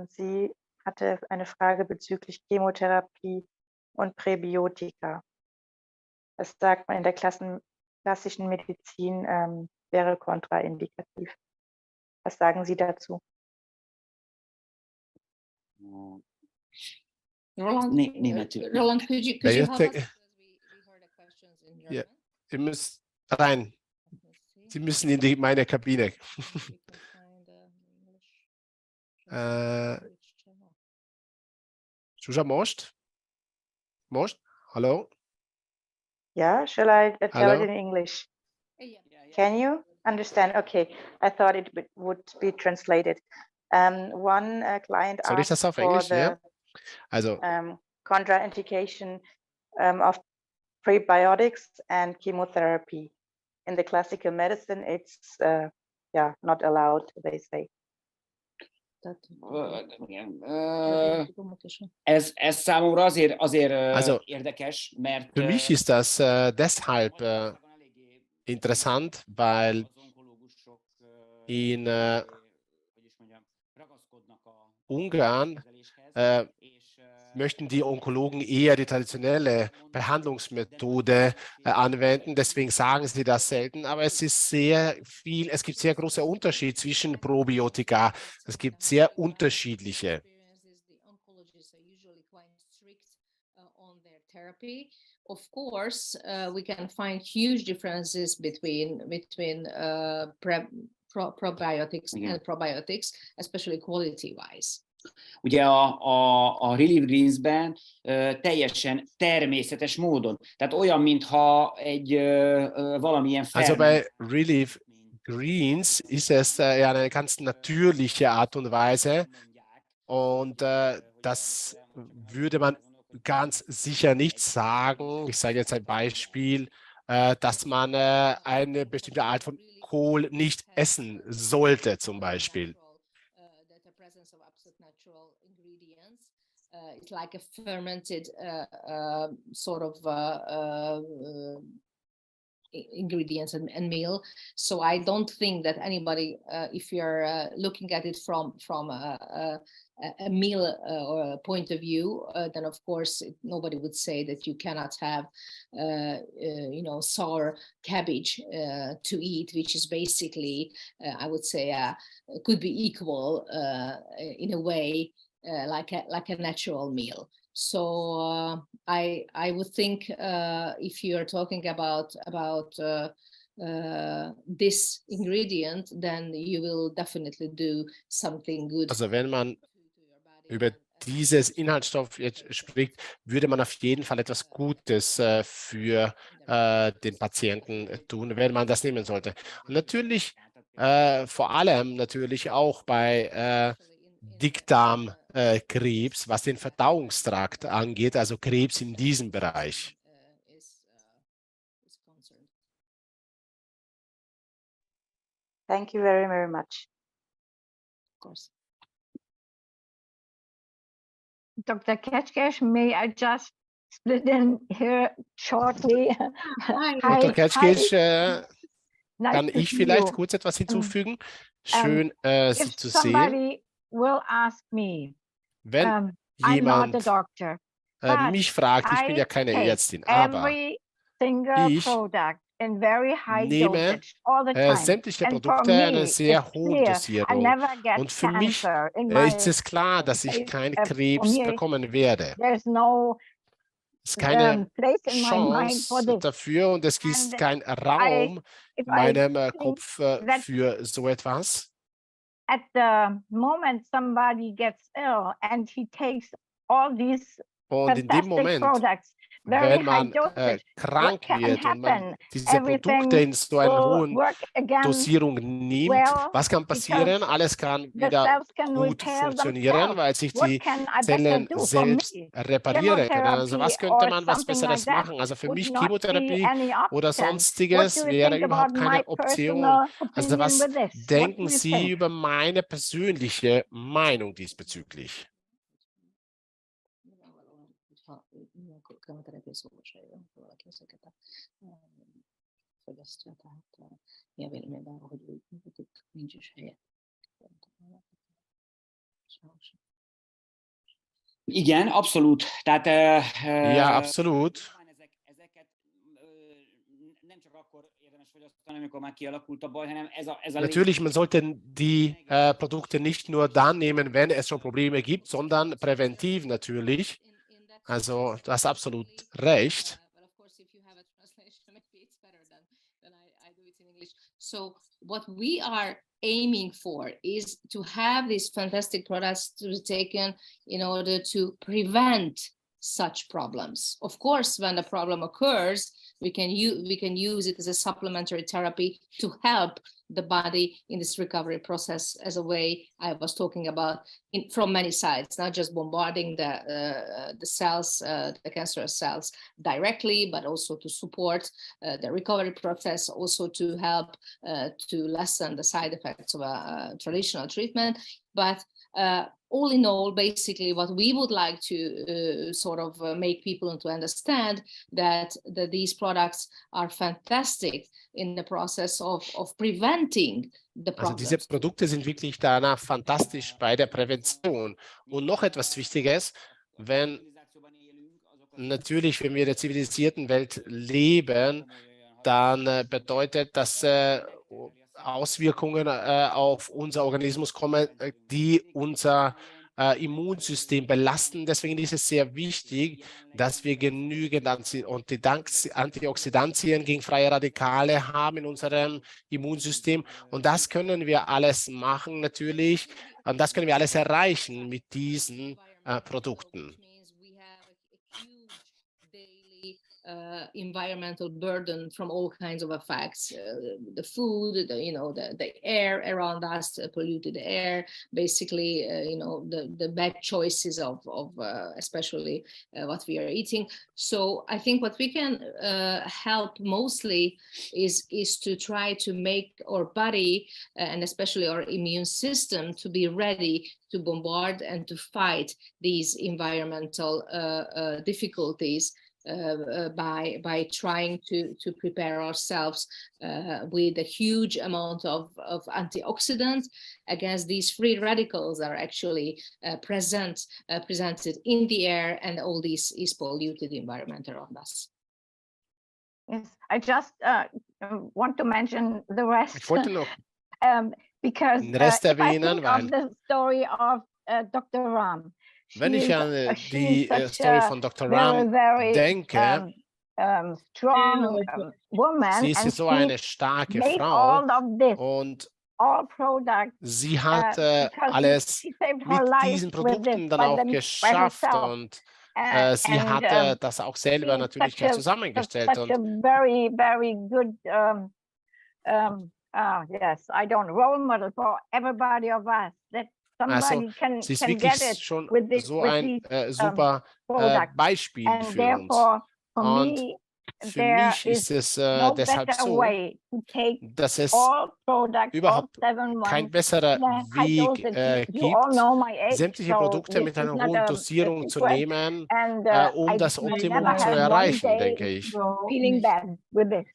[SPEAKER 4] sie hatte eine Frage bezüglich Chemotherapie und Präbiotika. Das sagt man in der klassischen Medizin wäre kontraindikativ. Was sagen Sie dazu?
[SPEAKER 3] Roland,
[SPEAKER 2] Németül.
[SPEAKER 3] Roland, could you help us?
[SPEAKER 1] Bejöttek-
[SPEAKER 3] Because we heard the questions in
[SPEAKER 1] Ja.
[SPEAKER 3] German.
[SPEAKER 1] Ihr müsst rein.
[SPEAKER 3] Let me see.
[SPEAKER 1] Sie müssen in meine Kabine.
[SPEAKER 3] Maybe we can find English translation. Which channel?
[SPEAKER 1] Susha Most? Most? Hallo?
[SPEAKER 4] Yeah, shall I tell
[SPEAKER 1] Hello?
[SPEAKER 4] it in English?
[SPEAKER 3] Yeah.
[SPEAKER 4] Can you understand? Okay, I thought it would be translated. One client
[SPEAKER 1] Soll ich das
[SPEAKER 4] asked
[SPEAKER 1] auf
[SPEAKER 4] for
[SPEAKER 1] Englisch?
[SPEAKER 4] the
[SPEAKER 1] Ja. Also,
[SPEAKER 4] contraindication of prebiotics and chemotherapy. In the classical medicine, it's not allowed, they say.
[SPEAKER 2] Igen.
[SPEAKER 3] Publication.
[SPEAKER 2] Ez számomra azért
[SPEAKER 1] Also,
[SPEAKER 2] érdekes, mert
[SPEAKER 1] für mich ist das deshalb interessant, weil in Ungarn möchten die Onkologen eher die traditionelle Behandlungsmethode anwenden. Deswegen sagen sie das selten. Aber es ist es gibt sehr große Unterschiede zwischen Probiotika. Es gibt sehr unterschiedliche.
[SPEAKER 3] The oncologists are usually quite strict on their therapy. Of course, we can find huge differences between probiotics
[SPEAKER 2] Igen.
[SPEAKER 3] and probiotics, especially quality-wise.
[SPEAKER 2] Ugye a Relief Greensben teljesen természetes módon, tehát olyan, mintha egy valamilyen
[SPEAKER 1] Also
[SPEAKER 2] ferment.
[SPEAKER 1] bei Relief Greens ist es ja eine ganz natürliche Art und Weise. Und das würde man ganz sicher nicht sagen. Ich sage jetzt ein Beispiel, dass man eine bestimmte Art von Kohl nicht essen sollte, zum Beispiel.
[SPEAKER 3] The presence of absolute natural ingredients. It's like a fermented sort of ingredients and meal. So I don't think that anybody, if you're looking at it from a meal or a point of view, then of course nobody would say that you cannot have, sour cabbage to eat, which is basically, I would say, could be equal in a way like a natural meal. So I would think if you are talking about this ingredient, then you will definitely do something good.
[SPEAKER 1] Also wenn man über dieses Inhaltsstoff jetzt spricht, würde man auf jeden Fall etwas Gutes für den Patienten tun, wenn man das nehmen sollte. Und natürlich, vor allem natürlich auch bei Dickdarmkrebs, was den Verdauungstrakt angeht, also Krebs in diesem Bereich.
[SPEAKER 4] Thank you very, very much.
[SPEAKER 3] Of course.
[SPEAKER 5] Dr. Keshkesh, may I just split in here shortly?
[SPEAKER 1] Dr. Ketschkisch,
[SPEAKER 5] Nice
[SPEAKER 1] kann
[SPEAKER 5] to
[SPEAKER 1] ich
[SPEAKER 5] see
[SPEAKER 1] vielleicht
[SPEAKER 5] you.
[SPEAKER 1] kurz etwas hinzufügen? Schön, Sie
[SPEAKER 5] If
[SPEAKER 1] zu sehen.
[SPEAKER 5] somebody will ask me,
[SPEAKER 1] Wenn
[SPEAKER 5] I'm not a
[SPEAKER 1] jemand
[SPEAKER 5] doctor, but
[SPEAKER 1] mich fragt, ich bin ja
[SPEAKER 5] I
[SPEAKER 1] keine
[SPEAKER 5] take
[SPEAKER 1] Ärztin, aber
[SPEAKER 5] every single
[SPEAKER 1] ich
[SPEAKER 5] product in very high
[SPEAKER 1] nehme
[SPEAKER 5] dosage all the time.
[SPEAKER 1] sämtliche
[SPEAKER 5] And for
[SPEAKER 1] Produkte in einer
[SPEAKER 5] me,
[SPEAKER 1] sehr
[SPEAKER 5] it's
[SPEAKER 1] hohen
[SPEAKER 5] clear I
[SPEAKER 1] Dosierung.
[SPEAKER 5] never get
[SPEAKER 1] Und für mich
[SPEAKER 5] cancer in
[SPEAKER 1] ist
[SPEAKER 5] my
[SPEAKER 1] es klar, dass ich keinen
[SPEAKER 5] for
[SPEAKER 1] Krebs
[SPEAKER 5] me,
[SPEAKER 1] bekommen werde.
[SPEAKER 5] there's no
[SPEAKER 1] Es ist keine
[SPEAKER 5] place in my mind for
[SPEAKER 1] Chance
[SPEAKER 5] this.
[SPEAKER 1] dafür und es ist
[SPEAKER 5] And
[SPEAKER 1] kein Raum
[SPEAKER 5] if
[SPEAKER 1] in
[SPEAKER 5] I
[SPEAKER 1] meinem
[SPEAKER 5] think
[SPEAKER 1] Kopf
[SPEAKER 5] that
[SPEAKER 1] für so etwas.
[SPEAKER 5] at the moment somebody gets ill and he takes all these
[SPEAKER 1] Und in dem
[SPEAKER 5] fantastic
[SPEAKER 1] Moment,
[SPEAKER 5] products, very
[SPEAKER 1] wenn
[SPEAKER 5] high
[SPEAKER 1] man
[SPEAKER 5] dosage,
[SPEAKER 1] krank
[SPEAKER 5] can
[SPEAKER 1] wird und man
[SPEAKER 5] happen?
[SPEAKER 1] diese Produkte
[SPEAKER 5] Everything
[SPEAKER 1] in so einer
[SPEAKER 5] will
[SPEAKER 1] hohen
[SPEAKER 5] work again
[SPEAKER 1] Dosierung nimmt,
[SPEAKER 5] well
[SPEAKER 1] was kann
[SPEAKER 5] because
[SPEAKER 1] passieren? Alles kann
[SPEAKER 5] the
[SPEAKER 1] wieder
[SPEAKER 5] cells can
[SPEAKER 1] gut
[SPEAKER 5] repair
[SPEAKER 1] funktionieren,
[SPEAKER 5] themselves.
[SPEAKER 1] weil sich
[SPEAKER 5] What
[SPEAKER 1] die
[SPEAKER 5] can I better
[SPEAKER 1] Zellen
[SPEAKER 5] do for
[SPEAKER 1] selbst
[SPEAKER 5] me?
[SPEAKER 1] reparieren können. Also
[SPEAKER 5] Chemotherapy
[SPEAKER 1] was könnte
[SPEAKER 5] or
[SPEAKER 1] man was
[SPEAKER 5] something like
[SPEAKER 1] Besseres
[SPEAKER 5] that
[SPEAKER 1] machen? Also für
[SPEAKER 5] would
[SPEAKER 1] mich
[SPEAKER 5] not be
[SPEAKER 1] Chemotherapie
[SPEAKER 5] any
[SPEAKER 1] oder
[SPEAKER 5] option. What do
[SPEAKER 1] sonstiges
[SPEAKER 5] you
[SPEAKER 1] wäre
[SPEAKER 5] think
[SPEAKER 1] überhaupt
[SPEAKER 5] about my
[SPEAKER 1] keine Option.
[SPEAKER 5] personal
[SPEAKER 1] Also
[SPEAKER 5] opinion
[SPEAKER 1] was
[SPEAKER 5] with this? What do
[SPEAKER 1] denken
[SPEAKER 5] you
[SPEAKER 1] Sie
[SPEAKER 5] think?
[SPEAKER 1] über meine persönliche Meinung diesbezüglich?
[SPEAKER 3] Nyilvánvalóan, hogyha ilyenkor kemoterápia szóba se jön, ha valaki ezeket a fogyasztja, tehát mi a véleményben arról, hogy úgy nincs is helye. Sajnos.
[SPEAKER 2] Igen, abszolút. Tehát
[SPEAKER 1] Ja, absolut.
[SPEAKER 2] ezeket nem csak akkor érdemes fogyasztani, amikor már kialakult a baj, hanem ez a
[SPEAKER 1] Natürlich, man sollte die Produkte nicht nur dann nehmen, wenn es schon Probleme gibt, sondern präventiv natürlich. Also, du hast absolut recht.
[SPEAKER 3] But of course, if you have a translation, maybe it's better than I do it in English. So what we are aiming for is to have these fantastic products to be taken in order to prevent such problems. Of course, when a problem occurs, we can use it as a supplementary therapy to help the body in this recovery process, as a way I was talking about, from many sides, not just bombarding the cells, the cancerous cells directly, but also to support the recovery process, also to help to lessen the side effects of a traditional treatment. But all in all, basically, what we would like to make people to understand that these products are fantastic in the process of preventing the
[SPEAKER 1] Also
[SPEAKER 3] problems.
[SPEAKER 1] diese Produkte sind wirklich danach fantastisch bei der Prävention. Und noch etwas Wichtiges, wenn wir in der zivilisierten Welt leben, dann bedeutet das Auswirkungen auf unser Organismus kommen, die unser Immunsystem belasten. Deswegen ist es sehr wichtig, dass wir genügend Antioxidantien gegen freie Radikale haben in unserem Immunsystem. Und das können wir alles machen natürlich. Und das können wir alles erreichen mit diesen Produkten.
[SPEAKER 3] Environmental burden from all kinds of effects, the food, the air around us, polluted air, basically, the bad choices of especially what we are eating. So I think what we can help mostly is to try to make our body and especially our immune system to be ready to bombard and to fight these environmental difficulties. By trying to prepare ourselves with a huge amount of antioxidants against these free radicals that are actually presented in the air and all this is polluted environment around us.
[SPEAKER 5] Yes, I just want to mention the rest.
[SPEAKER 1] Ich wollte noch
[SPEAKER 5] because
[SPEAKER 1] den Rest
[SPEAKER 5] if I
[SPEAKER 1] erwähnen,
[SPEAKER 5] think of
[SPEAKER 1] weil
[SPEAKER 5] the story of Dr. Ram,
[SPEAKER 1] wenn ich an die Story von Dr. Ram denke,
[SPEAKER 5] strong woman,
[SPEAKER 1] sie ist
[SPEAKER 5] and
[SPEAKER 1] so eine starke
[SPEAKER 5] made
[SPEAKER 1] Frau
[SPEAKER 5] all of this,
[SPEAKER 1] und
[SPEAKER 5] all products,
[SPEAKER 1] sie hat alles
[SPEAKER 5] she saved
[SPEAKER 1] mit
[SPEAKER 5] her life
[SPEAKER 1] diesen
[SPEAKER 5] with this
[SPEAKER 1] Produkten dann
[SPEAKER 5] by
[SPEAKER 1] auch geschafft
[SPEAKER 5] herself.
[SPEAKER 1] und sie hat das auch selber natürlich gleich zusammengestellt.
[SPEAKER 5] Such a very, very good yes, I don't role model for everybody of us. That somebody can
[SPEAKER 1] sie ist
[SPEAKER 5] get
[SPEAKER 1] wirklich
[SPEAKER 5] it
[SPEAKER 1] schon
[SPEAKER 5] with this,
[SPEAKER 1] so
[SPEAKER 5] with
[SPEAKER 1] ein
[SPEAKER 5] these,
[SPEAKER 1] super Beispiel
[SPEAKER 5] and
[SPEAKER 1] für
[SPEAKER 5] therefore, for
[SPEAKER 1] Und
[SPEAKER 5] me,
[SPEAKER 1] für
[SPEAKER 5] there
[SPEAKER 1] mich ist es
[SPEAKER 5] no
[SPEAKER 1] deshalb
[SPEAKER 5] better
[SPEAKER 1] so,
[SPEAKER 5] way to take
[SPEAKER 1] dass es
[SPEAKER 5] all products,
[SPEAKER 1] überhaupt
[SPEAKER 5] all 7
[SPEAKER 1] kein besserer Weg
[SPEAKER 5] you all
[SPEAKER 1] gibt,
[SPEAKER 5] know my age,
[SPEAKER 1] sämtliche
[SPEAKER 5] so
[SPEAKER 1] Produkte
[SPEAKER 5] this
[SPEAKER 1] mit
[SPEAKER 5] is
[SPEAKER 1] einer
[SPEAKER 5] not
[SPEAKER 1] hohen
[SPEAKER 5] a
[SPEAKER 1] Dosierung zu
[SPEAKER 5] secret.
[SPEAKER 1] nehmen,
[SPEAKER 5] And
[SPEAKER 1] um das
[SPEAKER 5] I
[SPEAKER 1] Optimum
[SPEAKER 5] never
[SPEAKER 1] zu
[SPEAKER 5] had one
[SPEAKER 1] erreichen,
[SPEAKER 5] day
[SPEAKER 1] denke ich.
[SPEAKER 5] feeling bad with this.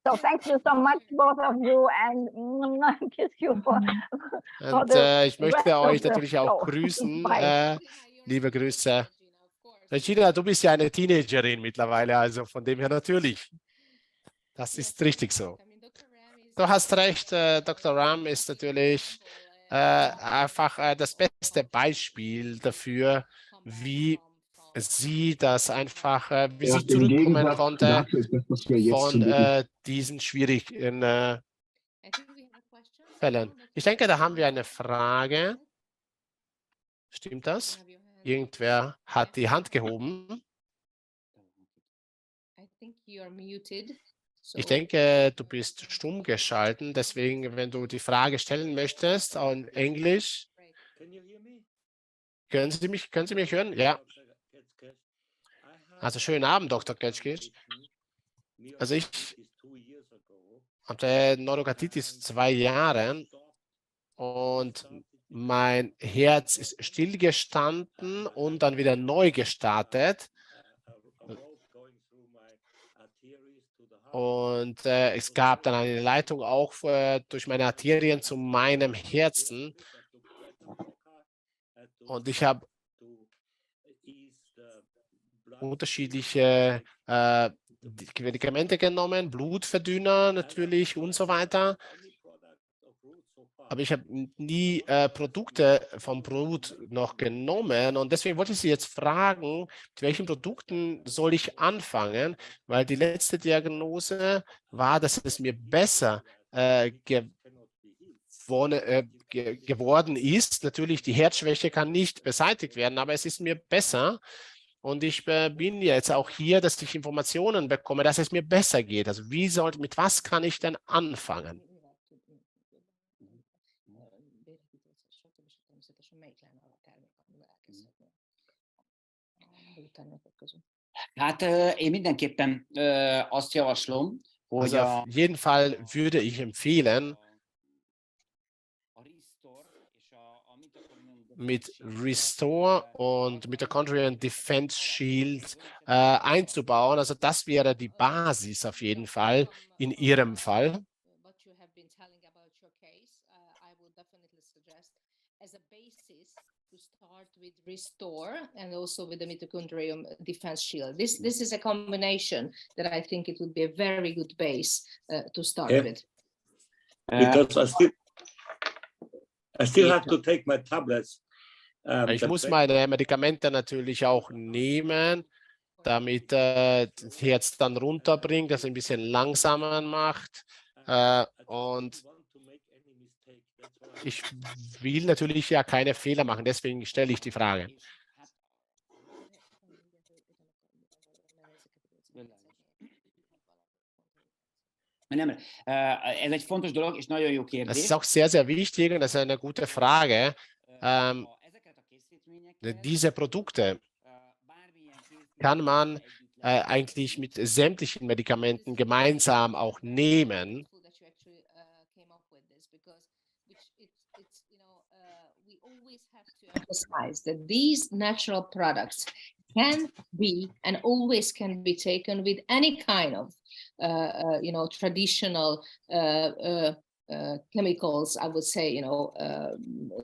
[SPEAKER 5] So thank you so much, both of you, and kiss you for
[SPEAKER 1] Und
[SPEAKER 5] the
[SPEAKER 1] ich möchte
[SPEAKER 5] rest
[SPEAKER 1] euch
[SPEAKER 5] of the
[SPEAKER 1] natürlich auch
[SPEAKER 5] show.
[SPEAKER 1] grüßen.
[SPEAKER 5] Bye.
[SPEAKER 1] Liebe Grüße. Regina, du bist ja eine Teenagerin mittlerweile, also von dem her natürlich. Das ist richtig so. Du hast recht, Dr. Ram ist natürlich einfach das beste Beispiel dafür, wie sie das einfach, wie sie zurückkommen konnte von diesen schwierigen Fällen. Ich denke, da haben wir eine Frage. Stimmt das? Irgendwer hat die Hand gehoben.
[SPEAKER 3] You're muted. So
[SPEAKER 1] Ich denke, du bist stumm geschalten, deswegen, wenn du die Frage stellen möchtest, in Englisch, können Sie mich hören? Ja. Also schönen Abend, Dr. Ketschkisch. Also ich hatte Neurodermatitis 2 Jahren und mein Herz ist stillgestanden und dann wieder neu gestartet. Und es gab dann eine Leitung auch durch meine Arterien zu meinem Herzen. Und ich habe unterschiedliche Medikamente genommen, Blutverdünner natürlich und so weiter. Aber ich habe nie Produkte vom ROOT noch genommen. Und deswegen wollte ich Sie jetzt fragen, mit welchen Produkten soll ich anfangen? Weil die letzte Diagnose war, dass es mir besser geworden ist. Natürlich, die Herzschwäche kann nicht beseitigt werden, aber es ist mir besser. Und ich bin jetzt auch hier, dass ich Informationen bekomme, dass es mir besser geht. Also mit was kann ich denn anfangen?
[SPEAKER 2] Hát én mindenképpen azt javaslom, hogy
[SPEAKER 1] Also auf jeden Fall würde ich empfehlen, mit Restore und Mitochondrial Defense Shield einzubauen. Also das wäre die Basis auf jeden Fall in Ihrem Fall.
[SPEAKER 3] What you have been telling about your case, I would definitely suggest as a basis to start with Restore and also with the Mitochondrial Defense Shield. This is a combination that I think it would be a very good base to start with.
[SPEAKER 6] Because I still have to take my tablets.
[SPEAKER 1] Ich muss meine Medikamente natürlich auch nehmen, damit das Herz dann runterbringt, das ein bisschen langsamer macht. Und ich will natürlich ja keine Fehler machen, deswegen stelle ich die Frage.
[SPEAKER 2] Nem, ez egy fontos dolog, és nagyon jó
[SPEAKER 1] Das
[SPEAKER 2] kérdés.
[SPEAKER 1] ist auch sehr, sehr wichtig und das ist eine gute Frage. Diese Produkte kann man eigentlich mit sämtlichen Medikamenten gemeinsam auch nehmen.
[SPEAKER 3] Emphasize that these natural products can be and always can be taken with any kind of traditional chemicals, I would say,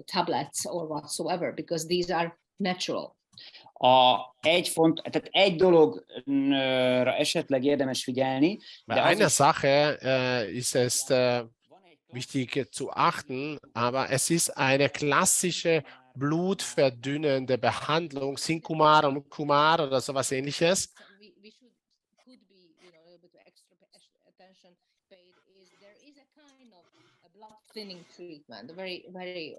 [SPEAKER 3] tablets or whatsoever, because these are natural.
[SPEAKER 2] Tehát egy dologra esetleg érdemes figyelni.
[SPEAKER 1] Bei einer Sache ist es wichtig zu achten, aber es ist eine klassische blutverdünnende Behandlung, Sinkumar und Kumar oder sowas ähnliches.
[SPEAKER 3] Could be, a little bit extra attention paid is there is a kind of a blood thinning treatment, a very, very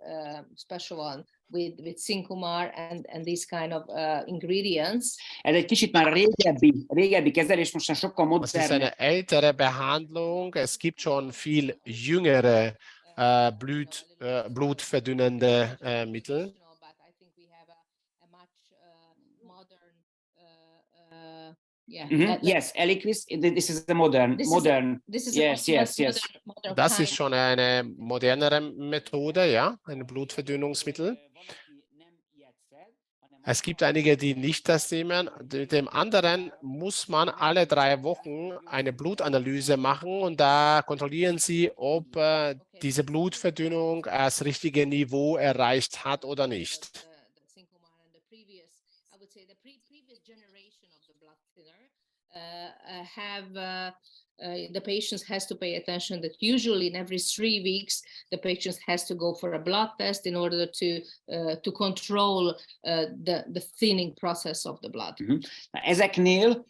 [SPEAKER 3] special one with Sinkumar and these kind of ingredients.
[SPEAKER 2] Ez egy kicsit már régebbi kezelés, most már sokkal
[SPEAKER 1] Das ist
[SPEAKER 2] modernebb.
[SPEAKER 1] eine ältere Behandlung. Es gibt schon viel jüngere blutverdünnende Mittel.
[SPEAKER 3] But I think we have a much modern
[SPEAKER 2] Yes, Eliquis, this is the modern.
[SPEAKER 3] This is
[SPEAKER 2] Yes.
[SPEAKER 3] modern
[SPEAKER 1] Das
[SPEAKER 3] kind.
[SPEAKER 1] ist schon eine modernere Methode, ja, ein Blutverdünnungsmittel. Es gibt einige, die nicht das nehmen. Mit dem anderen muss man alle 3 Wochen eine Blutanalyse machen und da kontrollieren sie, ob diese Blutverdünnung das richtige Niveau erreicht hat oder nicht.
[SPEAKER 3] The patient has to pay attention that usually in every 3 weeks the patient has to go for a blood test in order to control the thinning process of the blood.
[SPEAKER 2] Ezeknél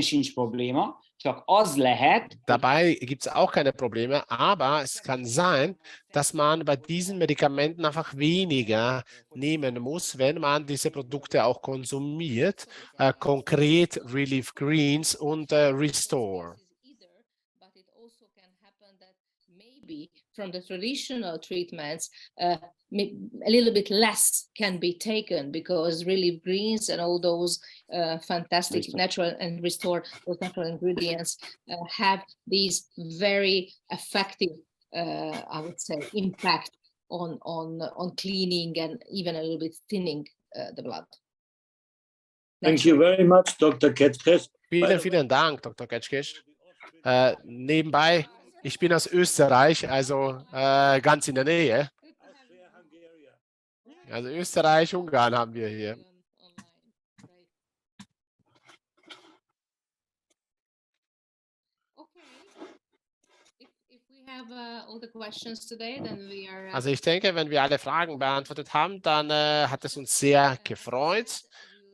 [SPEAKER 2] sincs probléma, csak az lehet,
[SPEAKER 1] Dabei gibt es auch keine Probleme, aber es kann sein, dass man bei diesen Medikamenten einfach weniger nehmen muss, wenn man diese Produkte auch konsumiert, konkret Relief Greens und Restore.
[SPEAKER 3] But it also can happen that maybe from the traditional treatments, a little bit less can be taken because relief greens and all those fantastic
[SPEAKER 2] Restore.
[SPEAKER 3] natural and restore those natural ingredients have these very effective, I would say, impact on cleaning and even a little bit thinning the blood.
[SPEAKER 6] Thank you very much, Dr. Ketkes.
[SPEAKER 1] Vielen Dank, Dr. Ketschkisch. Nebenbei, ich bin aus Österreich, also ganz in der Nähe. Also Österreich, Ungarn haben wir hier. Also ich denke, wenn wir alle Fragen beantwortet haben, dann hat es uns sehr gefreut,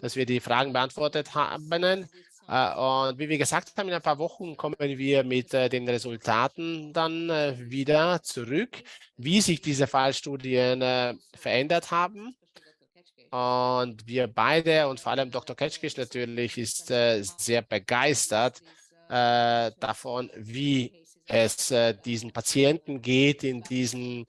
[SPEAKER 1] dass wir die Fragen beantwortet haben. Und wie wir gesagt haben, in ein paar Wochen kommen wir mit den Resultaten dann wieder zurück, wie sich diese Fallstudien verändert haben. Und wir beide und vor allem Dr. Ketschkisch natürlich ist sehr begeistert davon, wie es diesen Patienten geht in diesen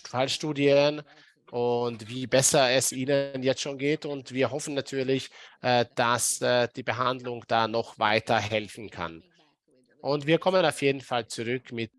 [SPEAKER 1] Fallstudien und wie besser es ihnen jetzt schon geht. Und wir hoffen natürlich, dass die Behandlung da noch weiter helfen kann. Und wir kommen auf jeden Fall zurück mit